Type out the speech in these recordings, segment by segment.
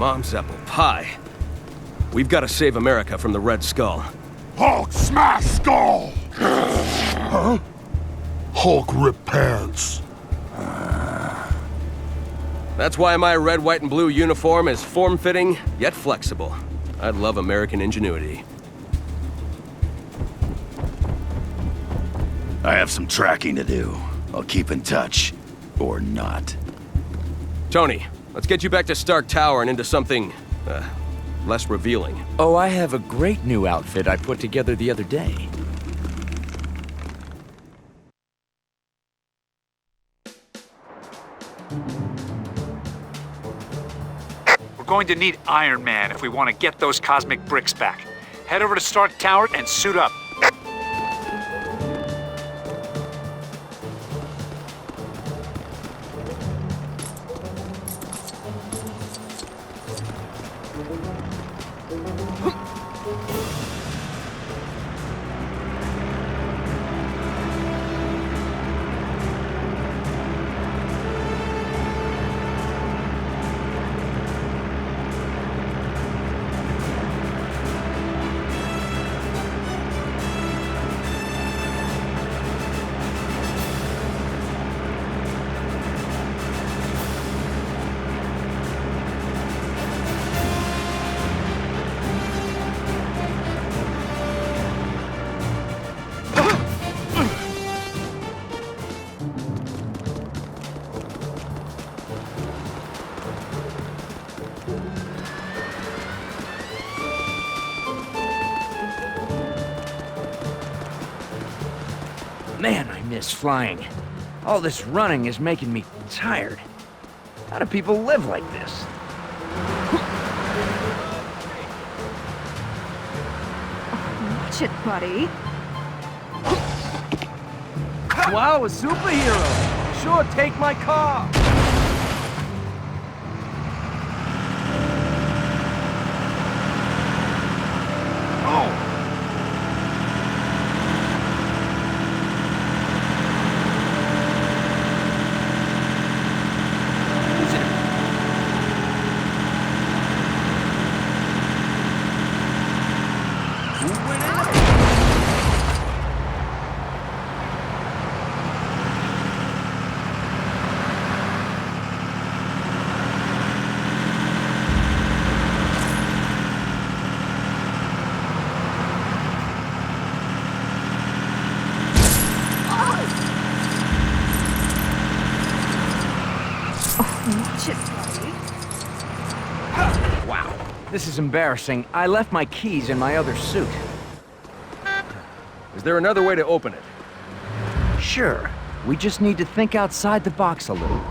Mom's apple pie. We've got to save America from the Red Skull. Hulk smash skull! Huh? Hulk rip pants. That's why my red, white, and blue uniform is form-fitting, yet flexible. I love American ingenuity. I have some tracking to do. I'll keep in touch. Or not. Tony, let's get you back to Stark Tower and into something, less revealing. Oh, I have a great new outfit I put together the other day. We're going to need Iron Man if we want to get those cosmic bricks back. Head over to Stark Tower and suit up. Man, I miss flying. All this running is making me tired. How do people live like this? Watch it, buddy. Wow, a superhero! Sure, take my car! Watch it, buddy. Wow, this is embarrassing. I left my keys in my other suit. Is there another way to open it? Sure, we just need to think outside the box a little.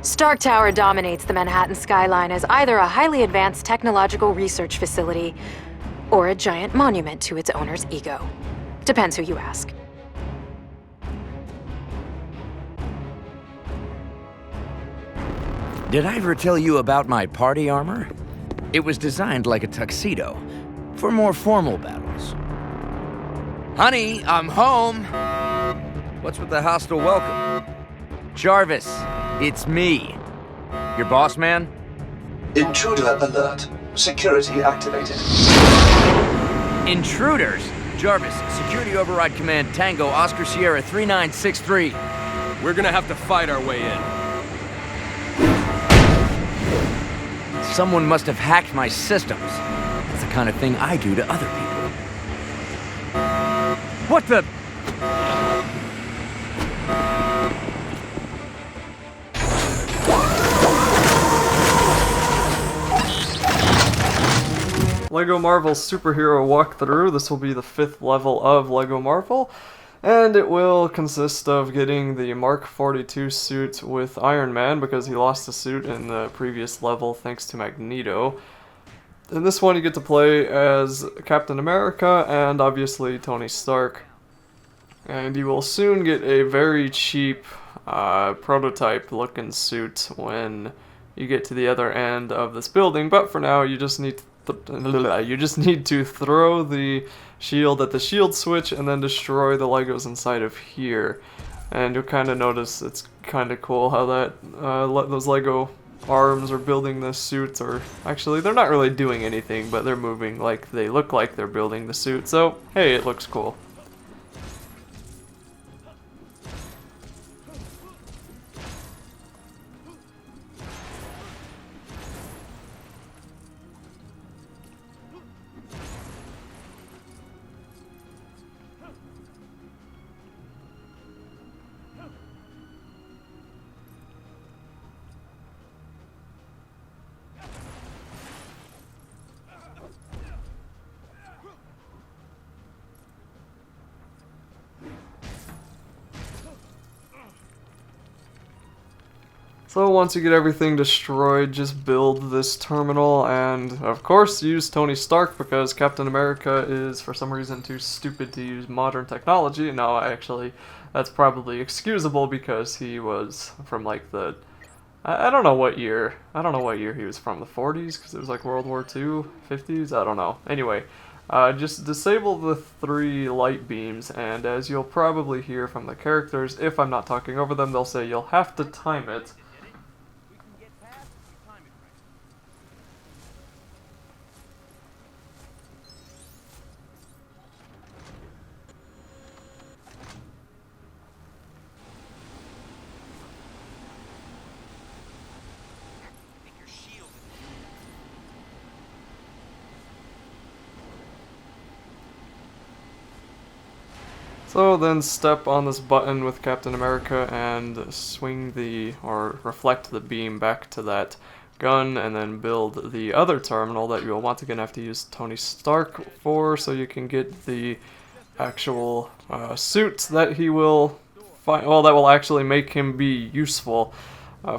Stark Tower dominates the Manhattan skyline as either a highly advanced technological research facility or a giant monument to its owner's ego. Depends who you ask. Did I ever tell you about my party armor? It was designed like a tuxedo, for more formal battles. Honey, I'm home! What's with the hostile welcome? Jarvis, it's me. Your boss man? Intruder alert. Security activated. Intruders? Jarvis, Security Override Command Tango Oscar Sierra 3963. We're gonna have to fight our way in. Someone must have hacked my systems. That's the kind of thing I do to other people. What the... LEGO Marvel Superhero Walkthrough. This will be the 5th level of LEGO Marvel, and it will consist of getting the Mark 42 suit with Iron Man, because he lost the suit in the previous level thanks to Magneto. In this one you get to play as Captain America and obviously Tony Stark. And you will soon get a very cheap prototype looking suit when you get to the other end of this building, but for now you just need to throw the shield at the shield switch and then destroy the Legos inside of here. And you'll kind of notice it's kind of cool how that those Lego arms are building the suits, or actually they're not really doing anything, but they're moving like they look like they're building the suit, so hey, it looks cool. So once you get everything destroyed, just build this terminal, and of course use Tony Stark, because Captain America is for some reason too stupid to use modern technology. No, actually, that's probably excusable because he was from like the... I don't know what year. I don't know what year he was from. The 40s? Because it was like World War II? 50s? I don't know. Anyway, just disable the 3 light beams, and as you'll probably hear from the characters, if I'm not talking over them, they'll say you'll have to time it. So then step on this button with Captain America and swing or reflect the beam back to that gun, and then build the other terminal that you'll once again have to use Tony Stark for, so you can get the actual suit that he will find, well, that will actually make him be useful.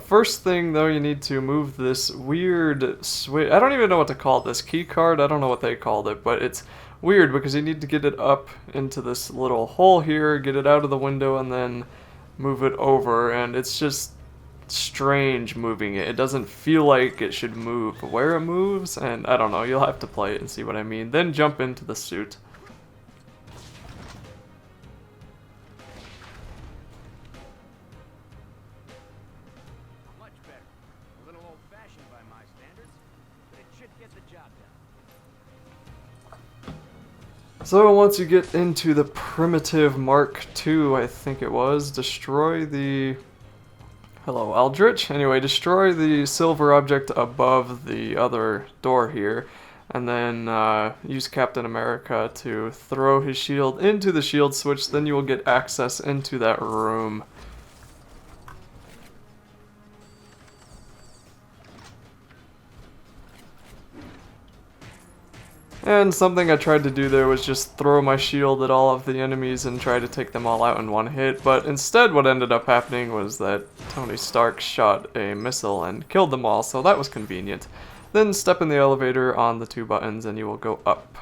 First thing though, you need to move this weird switch. I don't even know what to call this, key card, I don't know what they called it, but it's weird because you need to get it up into this little hole here, get it out of the window, and then move it over, and it's just strange moving it. It doesn't feel like it should move where it moves, and I don't know, you'll have to play it and see what I mean. Then jump into the suit. Much better. A little old-fashioned by my standards, but it should get the job done. So once you get into the primitive Mark II, I think it was, destroy the... Hello, Eldritch. Anyway, destroy the silver object above the other door here, and then use Captain America to throw his shield into the shield switch, then you will get access into that room. And something I tried to do there was just throw my shield at all of the enemies and try to take them all out in one hit, but instead what ended up happening was that Tony Stark shot a missile and killed them all, so that was convenient. Then step in the elevator on the 2 buttons and you will go up.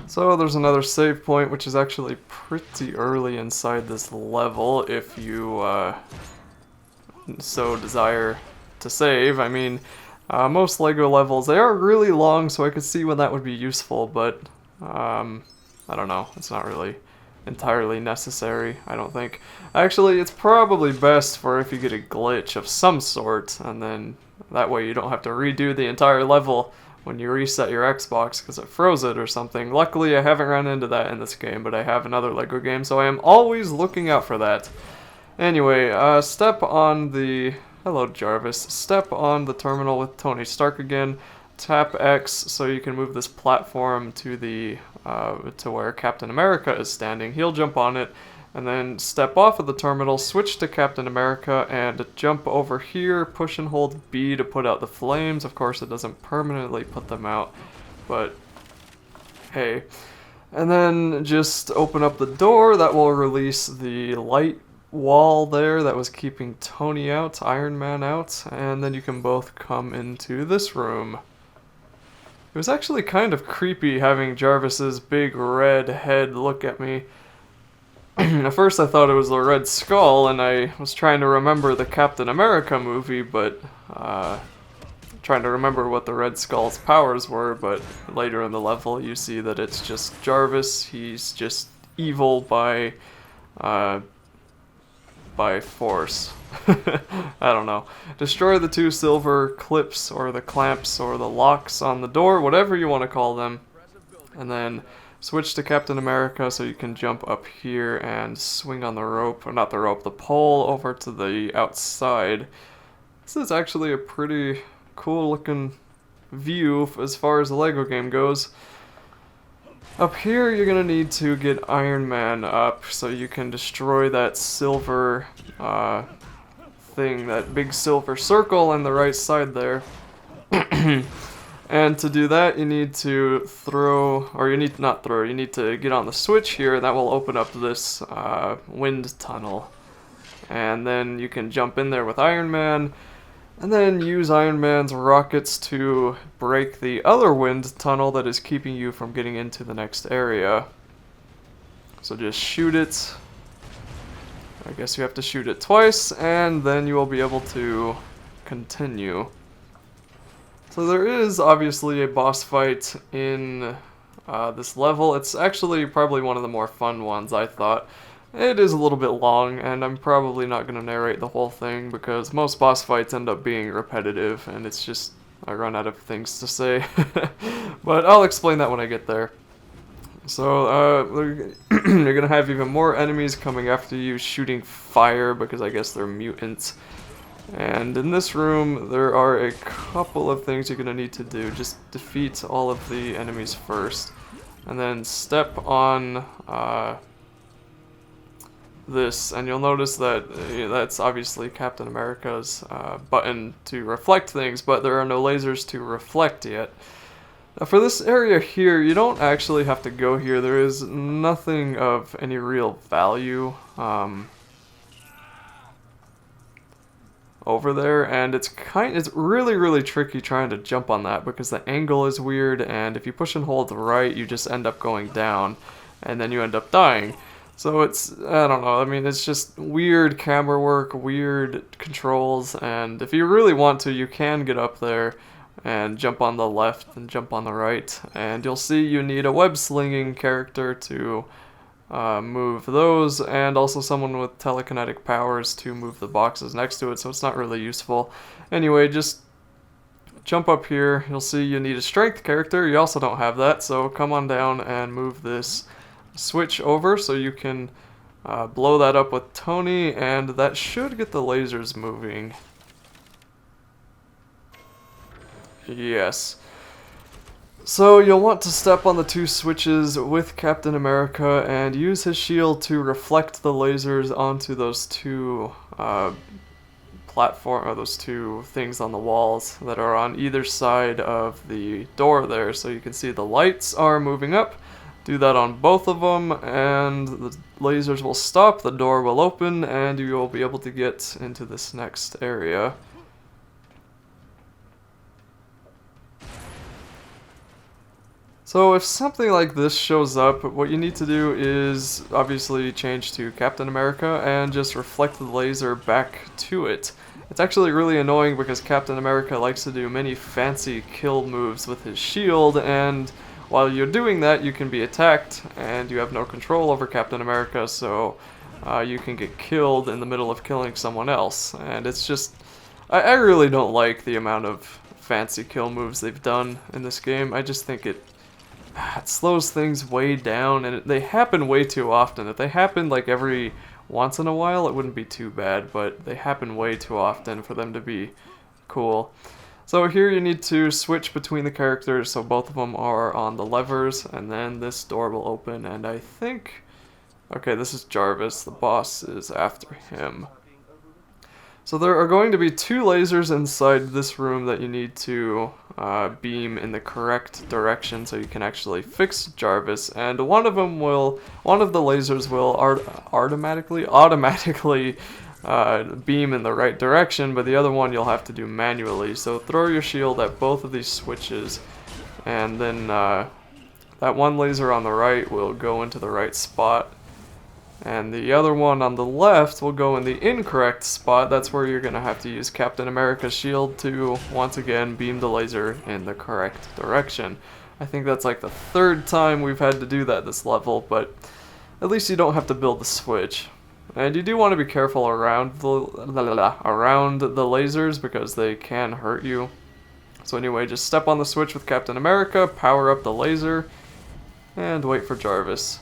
So there's another save point, which is actually pretty early inside this level if you so desire to save. I mean, most LEGO levels, they are really long, so I could see when that would be useful, but I don't know, it's not really entirely necessary, I don't think. Actually, it's probably best for if you get a glitch of some sort, and then that way you don't have to redo the entire level when you reset your Xbox because it froze it or something. Luckily, I haven't run into that in this game, but I have in other LEGO games, so I am always looking out for that. Anyway, step on the... Hello, Jarvis. Step on the terminal with Tony Stark again. tap X so you can move this platform to the to where Captain America is standing. He'll jump on it, and then step off of the terminal, switch to Captain America, and jump over here, push and hold B to put out the flames. Of course, it doesn't permanently put them out, but hey. And then just open up the door. That will release the light wall there that was keeping Tony out, Iron Man out, and then you can both come into this room. It was actually kind of creepy having Jarvis's big red head look at me. At first I thought it was the Red Skull, and I was trying to remember the Captain America movie, but trying to remember what the Red Skull's powers were, but later in the level you see that it's just Jarvis. He's just evil by force. I don't know. Destroy the 2 silver clips or the clamps or the locks on the door, whatever you want to call them, and then switch to Captain America so you can jump up here and swing on the rope, or not the rope, the pole over to the outside. This is actually a pretty cool looking view as far as the Lego game goes. Up here you're gonna need to get Iron Man up so you can destroy that silver thing, that big silver circle on the right side there. And to do that you need to you need to get on the switch here, and that will open up this wind tunnel. And then you can jump in there with Iron Man, and then use Iron Man's rockets to break the other wind tunnel that is keeping you from getting into the next area. So just shoot it. I guess you have to shoot it twice, and then you will be able to continue. So there is obviously a boss fight in this level. It's actually probably one of the more fun ones, I thought. It is a little bit long, and I'm probably not going to narrate the whole thing because most boss fights end up being repetitive, and it's just, I run out of things to say. But I'll explain that when I get there. So, you're going to have even more enemies coming after you, shooting fire, because I guess they're mutants. And in this room, there are a couple of things you're going to need to do. Just defeat all of the enemies first, and then step on this, and you'll notice that that's obviously Captain America's button to reflect things, but there are no lasers to reflect yet. Now for this area here, you don't actually have to go here. There is nothing of any real value over there, and it's really tricky trying to jump on that because the angle is weird, and if you push and hold right, you just end up going down, and then you end up dying. So it's, I don't know, I mean, it's just weird camera work, weird controls, and if you really want to, you can get up there and jump on the left and jump on the right, and you'll see you need a web-slinging character to move those, and also someone with telekinetic powers to move the boxes next to it, so it's not really useful. Anyway, just jump up here. You'll see you need a strength character. You also don't have that, so come on down and move this switch over so you can blow that up with Tony, and that should get the lasers moving. Yes. So you'll want to step on the 2 switches with Captain America and use his shield to reflect the lasers onto those 2 those 2 things on the walls that are on either side of the door there. So you can see the lights are moving up. Do that on both of them, and the lasers will stop, the door will open, and you will be able to get into this next area. So if something like this shows up, what you need to do is obviously change to Captain America and just reflect the laser back to it. It's actually really annoying because Captain America likes to do many fancy kill moves with his shield, and while you're doing that, you can be attacked, and you have no control over Captain America, so you can get killed in the middle of killing someone else. And it's just, I really don't like the amount of fancy kill moves they've done in this game. I just think it slows things way down, and they happen way too often. If they happened like every once in a while, it wouldn't be too bad, but they happen way too often for them to be cool. So here you need to switch between the characters so both of them are on the levers, and then this door will open, and I think... Okay, this is Jarvis, the boss is after him. So there are going to be 2 lasers inside this room that you need to beam in the correct direction so you can actually fix Jarvis, and one of the lasers will automatically beam in the right direction, but the other one you'll have to do manually. So throw your shield at both of these switches, and then that one laser on the right will go into the right spot, and the other one on the left will go in the incorrect spot. That's where you're going to have to use Captain America's shield to, once again, beam the laser in the correct direction. I think that's like the 3rd time we've had to do that this level, but at least you don't have to build the switch. And you do want to be careful around the lasers because they can hurt you. So anyway, just step on the switch with Captain America, power up the laser, and wait for Jarvis.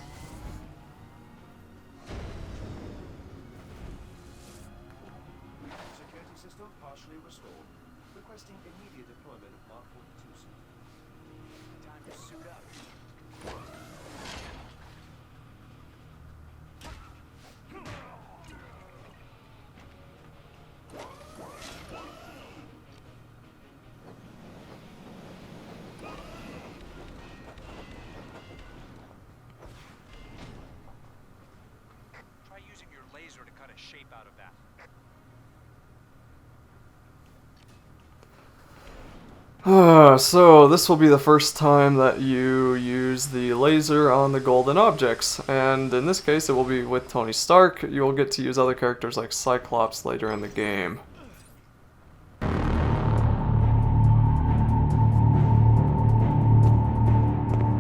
Shape out of that. So this will be the first time that you use the laser on the golden objects, and in this case it will be with Tony Stark. You will get to use other characters like Cyclops later in the game.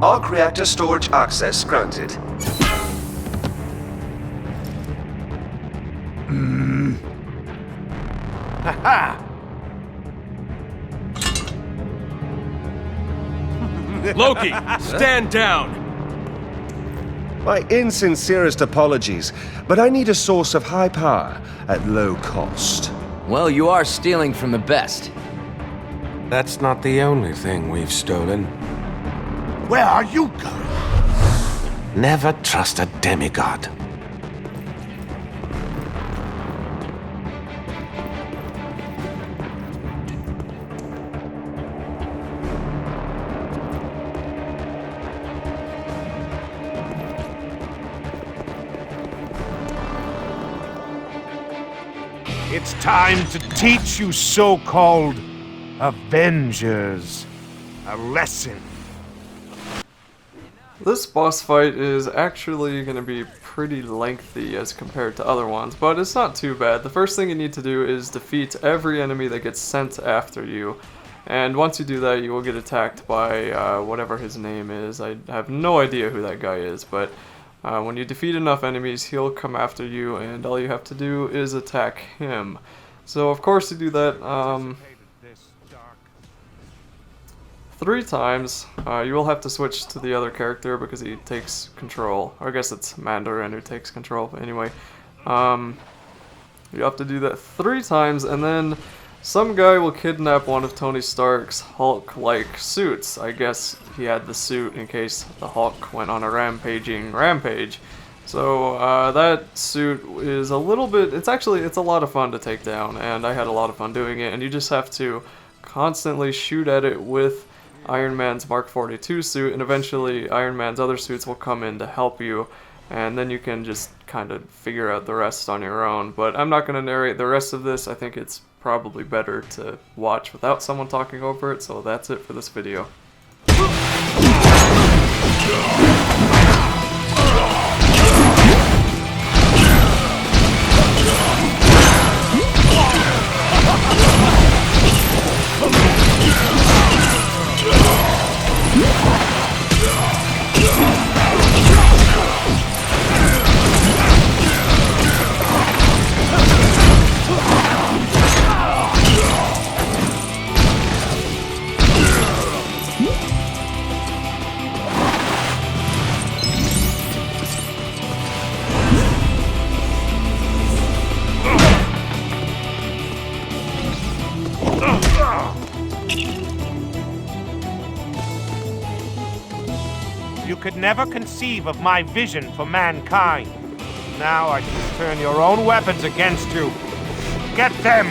Arc reactor storage access granted. Loki, stand down! My insincerest apologies, but I need a source of high power at low cost. Well, you are stealing from the best. That's not the only thing we've stolen. Where are you going? Never trust a demigod. It's time to teach you so-called Avengers a lesson. This boss fight is actually going to be pretty lengthy as compared to other ones, but it's not too bad. The first thing you need to do is defeat every enemy that gets sent after you, and once you do that you will get attacked by whatever his name is. I have no idea who that guy is, but when you defeat enough enemies he'll come after you, and all you have to do is attack him. So of course you do that 3 times. You will have to switch to the other character because he takes control. Or I guess it's Mandarin who takes control, but anyway. You have to do that 3 times, and then some guy will kidnap one of Tony Stark's Hulk-like suits. I guess he had the suit in case the Hulk went on a rampage. So that suit is a little bit, it's a lot of fun to take down, and I had a lot of fun doing it, and you just have to constantly shoot at it with Iron Man's Mark 42 suit, and eventually Iron Man's other suits will come in to help you, and then you can just kind of figure out the rest on your own. But I'm not going to narrate the rest of this. I think it's probably better to watch without someone talking over it, so that's it for this video. could never conceive of my vision for mankind. Now I shall turn your own weapons against you. Get them!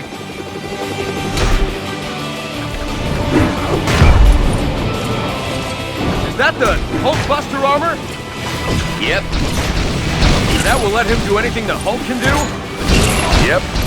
Is that the Hulk Buster armor? Yep. That will let him do anything the Hulk can do? Yep.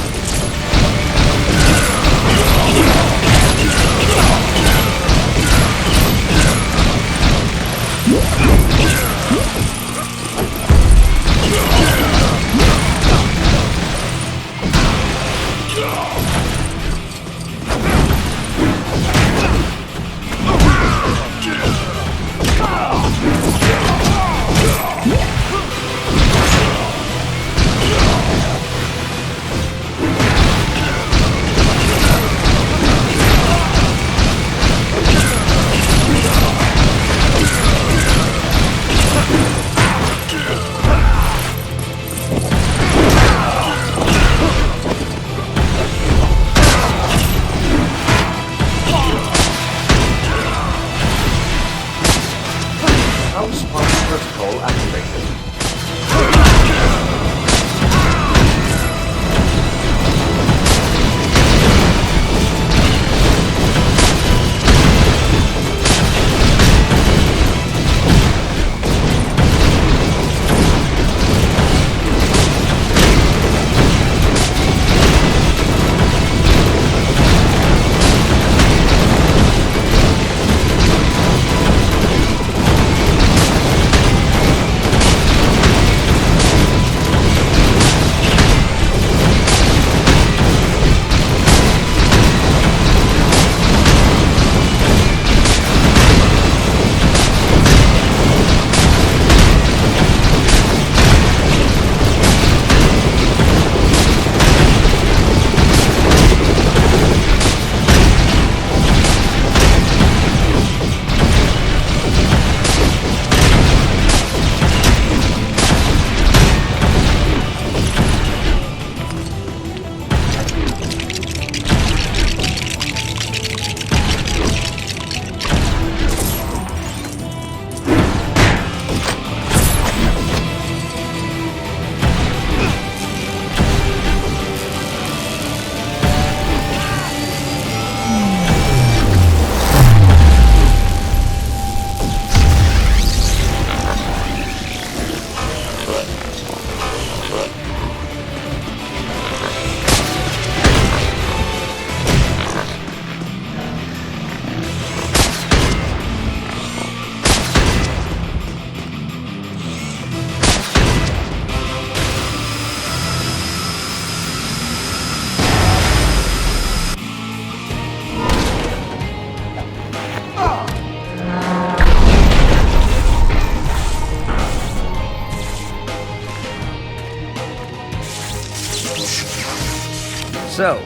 So,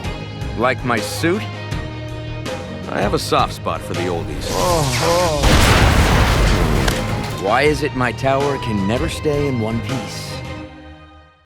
like my suit? I have a soft spot for the oldies. Why is it my tower can never stay in one piece?